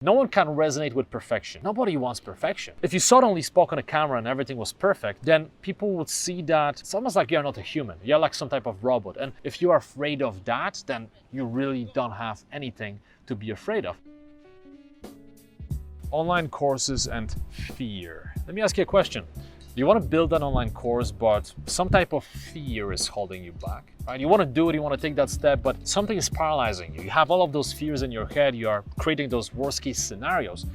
No one can resonate with perfection. Nobody wants perfection. If you suddenly spoke on a camera and everything was perfect, then people would see that it's almost like you're not a human. You're like some type of robot. And if you are afraid of that, then you really don't have anything to be afraid of. Online courses and fear. Let me ask you a question. You want to build an online course, but some type of fear is holding you back, right? You want to do it, you want to take that step, but something is paralyzing you. You have all of those fears in your head. You are creating those worst case scenarios.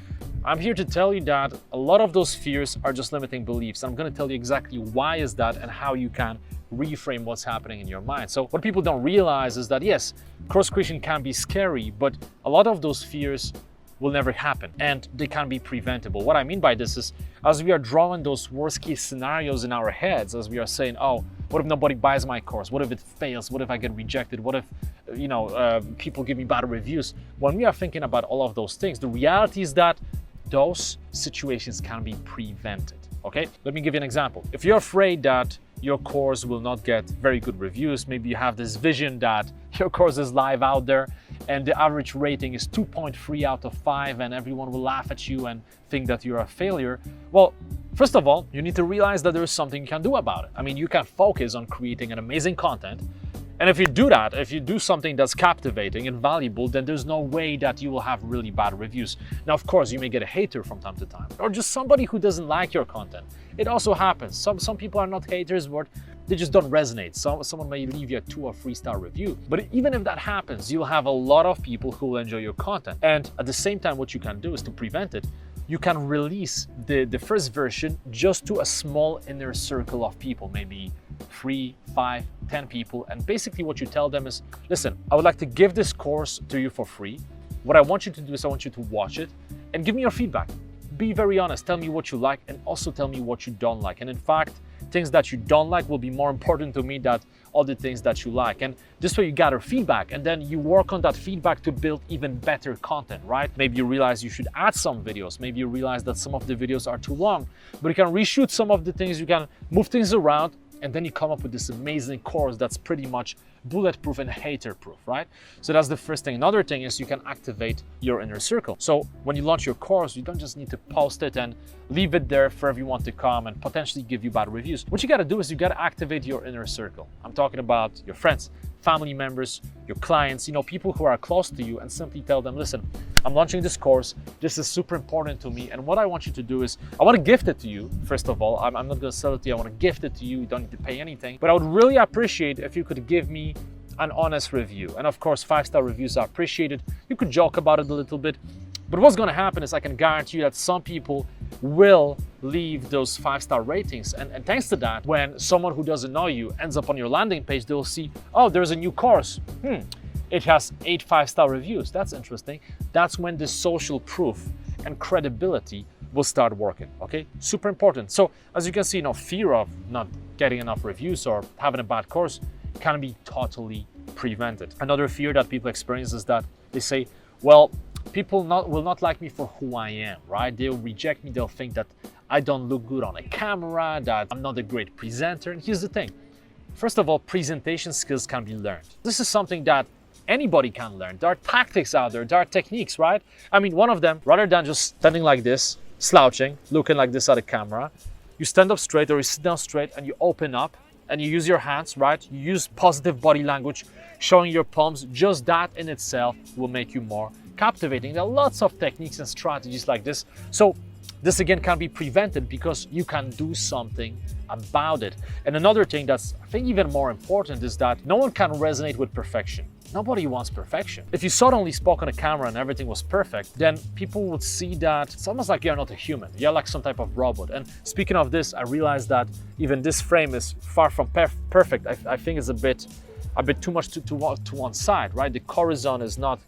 I'm here to tell you that a lot of those fears are just limiting beliefs. I'm going to tell you exactly why is that and how you can reframe what's happening in your mind. So what people don't realize is that yes, course creation can be scary, but a lot of those fears will never happen and they can be preventable. What I mean by this is, as we are drawing those worst case scenarios in our heads, as we are saying, oh, what if nobody buys my course? What if it fails? What if I get rejected? What if, people give me bad reviews? When we are thinking about all of those things, the reality is that those situations can be prevented, okay? Let me give you an example. If you're afraid that your course will not get very good reviews, maybe you have this vision that your course is live out there and the average rating is 2.3 out of 5 and everyone will laugh at you and think that you're a failure. Well, first of all, you need to realize that there is something you can do about it. I mean, you can focus on creating an amazing content. And if you do that, if you do something that's captivating and valuable, then there's no way that you will have really bad reviews. Now, of course, you may get a hater from time to time, or just somebody who doesn't like your content. It also happens. Some people are not haters, but they just don't resonate. Someone may leave you a 2 or 3 star review. But even if that happens, you'll have a lot of people who will enjoy your content. And at the same time, what you can do is to prevent it. You can release the first version just to a small inner circle of people, maybe 3, 5, 10 people. And basically what you tell them is, listen, I would like to give this course to you for free. What I want you to do is I want you to watch it and give me your feedback. Be very honest, tell me what you like and also tell me what you don't like. And in fact, things that you don't like will be more important to me than all the things that you like. And this way you gather feedback and then you work on that feedback to build even better content, right? Maybe you realize you should add some videos. Maybe you realize that some of the videos are too long, but you can reshoot some of the things, you can move things around, and then you come up with this amazing course that's pretty much bulletproof and hater-proof, right? So that's the first thing. Another thing is you can activate your inner circle. So when you launch your course, you don't just need to post it and leave it there for everyone to come and potentially give you bad reviews. What you gotta do is you gotta activate your inner circle. I'm talking about your friends, family members, your clients, people who are close to you, and simply tell them, listen, I'm launching this course. This is super important to me. And what I want you to do is, I want to gift it to you. First of all, I'm not going to sell it to you. I want to gift it to you. You don't need to pay anything. But I would really appreciate if you could give me an honest review. And of course, 5-star reviews are appreciated. You could joke about it a little bit. But what's going to happen is I can guarantee you that some people will leave those 5-star ratings. And thanks to that, when someone who doesn't know you ends up on your landing page, they'll see, oh, there's a new course. It has 8 5-star reviews. That's interesting. That's when the social proof and credibility will start working, okay? Super important. So as you can see, fear of not getting enough reviews or having a bad course can be totally prevented. Another fear that people experience is that they say, well, people will not like me for who I am, right? They'll reject me. They'll think that I don't look good on a camera, that I'm not a great presenter. And here's the thing. First of all, presentation skills can be learned. This is something that anybody can learn. There are tactics out there. There are techniques, right? I mean, one of them, rather than just standing like this, slouching, looking like this at the camera, you stand up straight or you sit down straight and you open up and you use your hands, right? You use positive body language, showing your palms. Just that in itself will make you more captivating. There are lots of techniques and strategies like this. So this again can be prevented because you can do something about it. And another thing that's, I think, even more important is that no one can resonate with perfection. Nobody wants perfection. If you suddenly spoke on a camera and everything was perfect, then people would see that it's almost like you're not a human. You're like some type of robot. And speaking of this, I realized that even this frame is far from perfect. I think it's a bit too much to one side, right? The horizon is not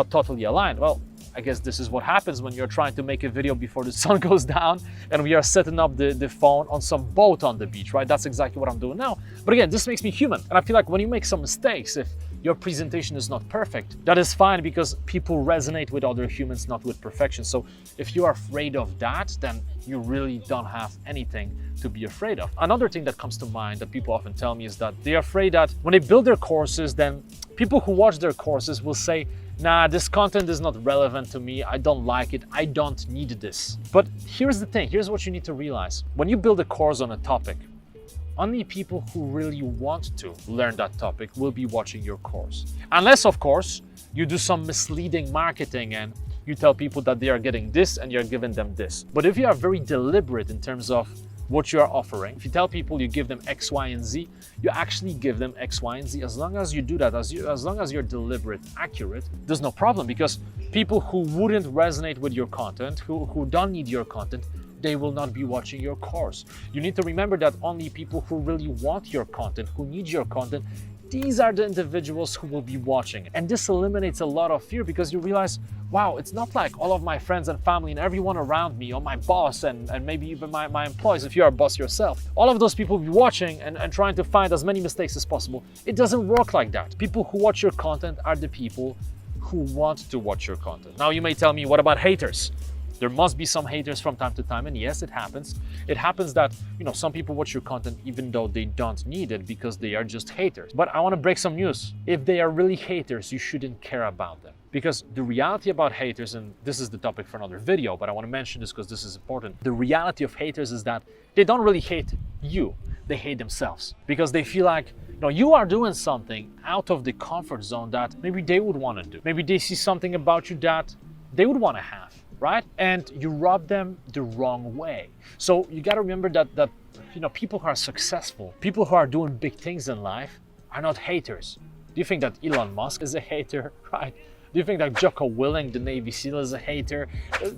totally aligned. Well, I guess this is what happens when you're trying to make a video before the sun goes down and we are setting up the phone on some boat on the beach, right? That's exactly what I'm doing now. But again, this makes me human. And I feel like when you make some mistakes, if your presentation is not perfect, that is fine because people resonate with other humans, not with perfection. So if you are afraid of that, then you really don't have anything to be afraid of. Another thing that comes to mind that people often tell me is that they're afraid that when they build their courses, then people who watch their courses will say, nah, this content is not relevant to me, I don't like it, I don't need this. But here's the thing, here's what you need to realize. When you build a course on a topic, only people who really want to learn that topic will be watching your course. Unless, of course, you do some misleading marketing and you tell people that they are getting this and you're giving them this. But if you are very deliberate in terms of what you are offering, if you tell people you give them X, Y, and Z, you actually give them X, Y, and Z. As long as you do that, as long as you're deliberate, accurate, there's no problem, because people who wouldn't resonate with your content, who don't need your content, they will not be watching your course. You need to remember that only people who really want your content, who need your content, these are the individuals who will be watching. And this eliminates a lot of fear, because you realize, wow, it's not like all of my friends and family and everyone around me, or my boss and maybe even my employees, if you're a boss yourself, all of those people will be watching and trying to find as many mistakes as possible. It doesn't work like that. People who watch your content are the people who want to watch your content. Now you may tell me, what about haters? There must be some haters from time to time, and yes, it happens. It happens that, some people watch your content even though they don't need it, because they are just haters. But I want to break some news. If they are really haters, you shouldn't care about them. Because the reality about haters, and this is the topic for another video, but I want to mention this because this is important. The reality of haters is that they don't really hate you. They hate themselves, because they feel like, you are doing something out of the comfort zone that maybe they would want to do. Maybe they see something about you that they would want to have. Right? And you rub them the wrong way. So you got to remember that people who are successful, people who are doing big things in life, are not haters. Do you think that Elon Musk is a hater? Right? Do you think that Jocko Willink, the Navy SEAL, is a hater?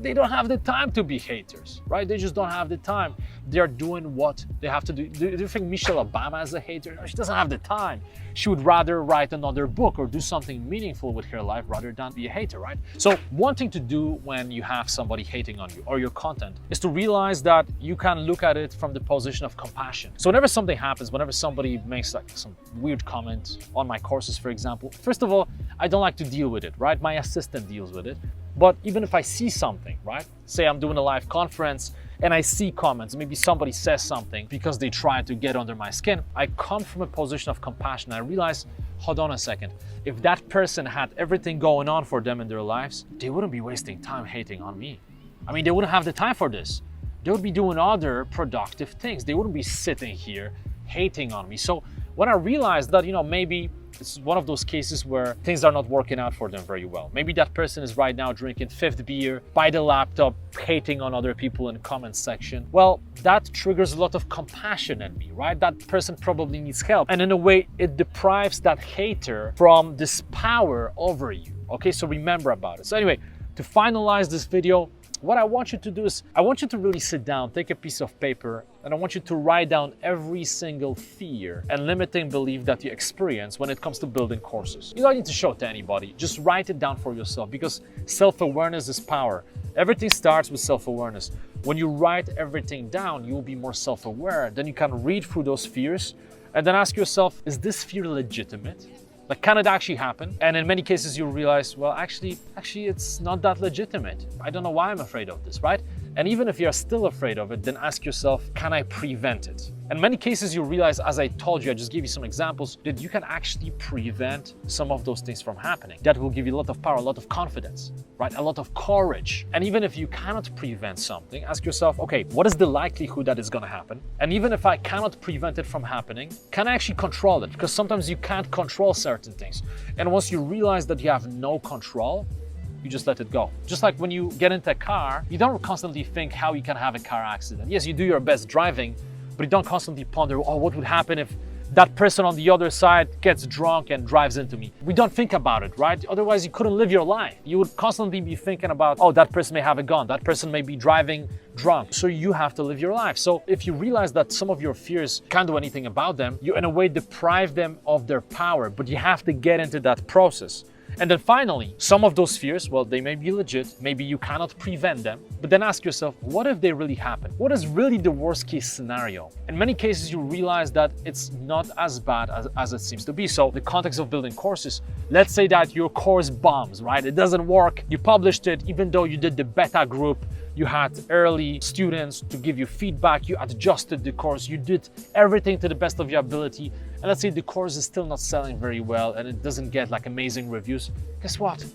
They don't have the time to be haters, right? They just don't have the time. They're doing what they have to do. Do you think Michelle Obama is a hater? No, she doesn't have the time. She would rather write another book or do something meaningful with her life rather than be a hater, right? So one thing to do when you have somebody hating on you or your content is to realize that you can look at it from the position of compassion. So whenever something happens, whenever somebody makes like some weird comment on my courses, for example, first of all, I don't like to deal with it, right? My assistant deals with it. But even if I see something, right? Say I'm doing a live conference and I see comments, maybe somebody says something because they try to get under my skin, I come from a position of compassion. I realize, hold on a second, if that person had everything going on for them in their lives, they wouldn't be wasting time hating on me. I mean, they wouldn't have the time for this. They would be doing other productive things. They wouldn't be sitting here hating on me. So when I realized that, maybe it's one of those cases where things are not working out for them very well. Maybe that person is right now drinking fifth beer by the laptop, hating on other people in the comment section. Well, that triggers a lot of compassion in me, right? That person probably needs help. And in a way, it deprives that hater from this power over you. Okay, so remember about it. So anyway, to finalize this video, what I want you to do is, I want you to really sit down, take a piece of paper, and I want you to write down every single fear and limiting belief that you experience when it comes to building courses. You don't need to show it to anybody, just write it down for yourself, because self-awareness is power. Everything starts with self-awareness. When you write everything down, you will be more self-aware. Then you can read through those fears and then ask yourself, is this fear legitimate? Like, can it actually happen? And in many cases, you realize, well, actually, it's not that legitimate. I don't know why I'm afraid of this, right? And even if you're still afraid of it, then ask yourself, can I prevent it? In many cases, you realize, as I told you, I just gave you some examples, that you can actually prevent some of those things from happening. That will give you a lot of power, a lot of confidence, right? A lot of courage. And even if you cannot prevent something, ask yourself, okay, what is the likelihood that it's gonna happen? And even if I cannot prevent it from happening, can I actually control it? Because sometimes you can't control certain things. And once you realize that you have no control, you just let it go. Just like when you get into a car, you don't constantly think how you can have a car accident. Yes, you do your best driving, but you don't constantly ponder, oh, what would happen if that person on the other side gets drunk and drives into me? We don't think about it, right? Otherwise, you couldn't live your life. You would constantly be thinking about, oh, that person may have a gun, that person may be driving drunk. So you have to live your life. So if you realize that some of your fears can't do anything about them, you in a way deprive them of their power, but you have to get into that process. And then finally, some of those fears, well, they may be legit, maybe you cannot prevent them, but then ask yourself, what if they really happen? What is really the worst case scenario? In many cases, you realize that it's not as bad as it seems to be. So the context of building courses, let's say that your course bombs, right? It doesn't work. You published it, even though you did the beta group, you had early students to give you feedback, you adjusted the course, you did everything to the best of your ability, and let's say the course is still not selling very well and it doesn't get like amazing reviews. Guess what?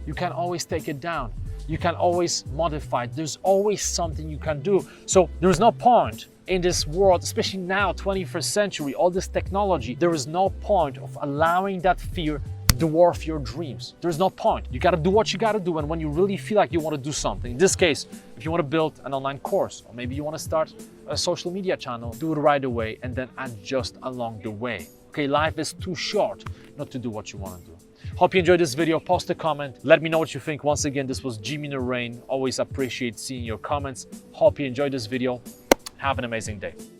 you can always take it down. You can always modify it. There's always something you can do. So there's no point in this world, especially now, 21st century, all this technology, there is no point of allowing that fear dwarf your dreams. There's no point. You gotta do what you gotta do, and when you really feel like you wanna do something, in this case, if you wanna build an online course, or maybe you wanna start a social media channel, do it right away and then adjust along the way. Okay, life is too short not to do what you wanna do. Hope you enjoyed this video. Post a comment. Let me know what you think. Once again, this was Jimmy in the Rain. Always appreciate seeing your comments. Hope you enjoyed this video. Have an amazing day.